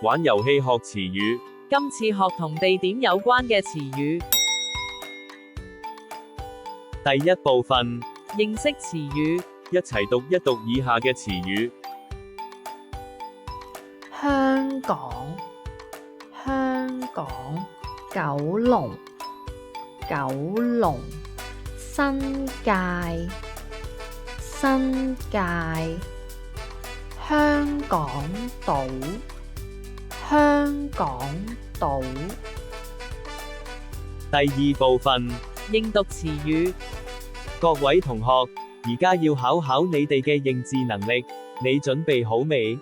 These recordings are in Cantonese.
玩遊戲學詞語。今次學同地點有關嘅詞語。第一部分，認識詞語。一齊讀一讀以下嘅詞語。香港、香港、九龍、九龍、新界、新界、香港島、香港島。第二部分，認讀詞語。各位同學，而家要考考你哋嘅認字能力，你準備好未？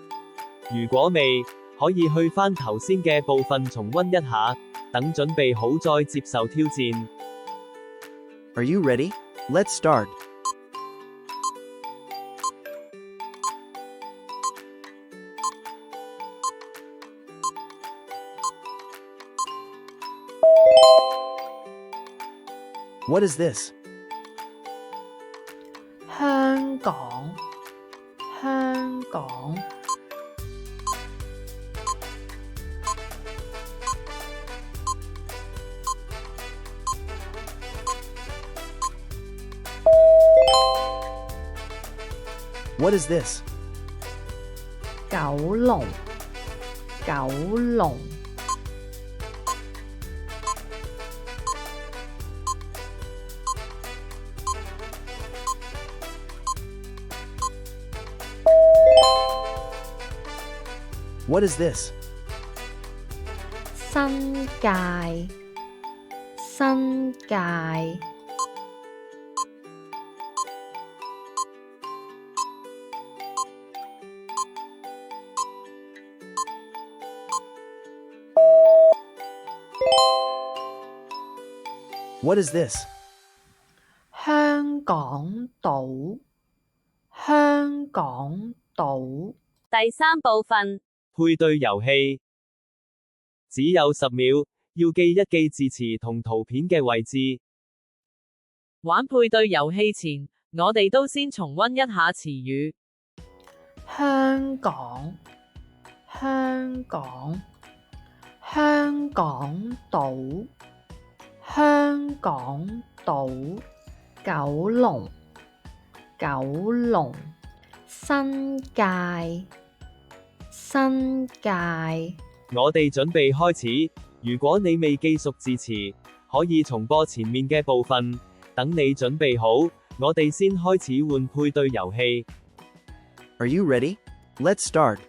如果未，可以去返頭先嘅部分重溫一下，等準備好再接受挑戰。Are you ready? Let's start. What is this? 香港，香港。What is this? 九龍，九龍。What is this? 新界，新界。What is this? 香港島，香港島。第三部分，配對遊戲，只有10秒，要記一記字詞同圖片嘅位置。玩配對遊戲前，我哋都先重溫一下詞語。香港，香港，香港島，香港島，九龍，九龍，新界，新界。我哋準備開始，如果你未記熟字詞，可以重播前面嘅部分，等你準備好，我哋先開始換配對遊戲。Are you ready? Let's start.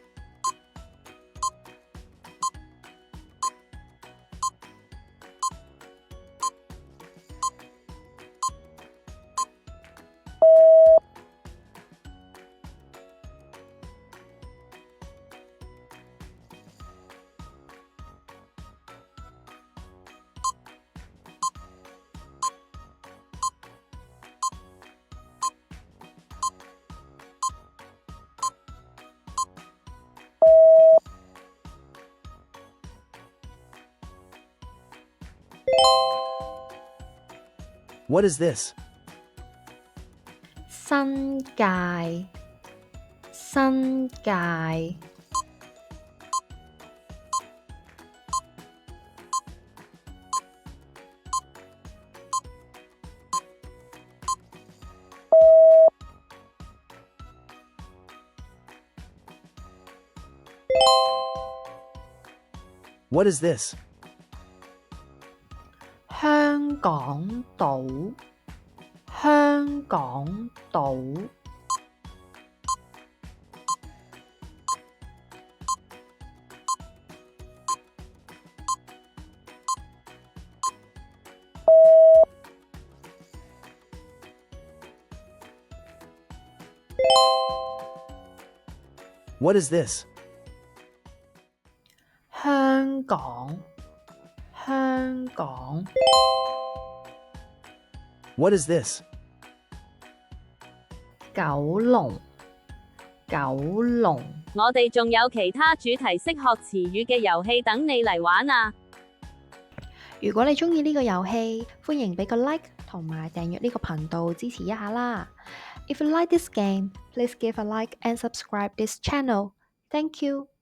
What is this? 新界，新界。What is this? 香港島，香港島。What is this? 香港，香港。What is this? 九龍，九龍。我哋仲有其他主題式學詞語嘅遊戲等你嚟玩啊！如果你中意呢個遊戲，歡迎俾個 like 同埋訂閱呢個頻道支持一下啦。If you like this game, please give a like and subscribe this channel. Thank you.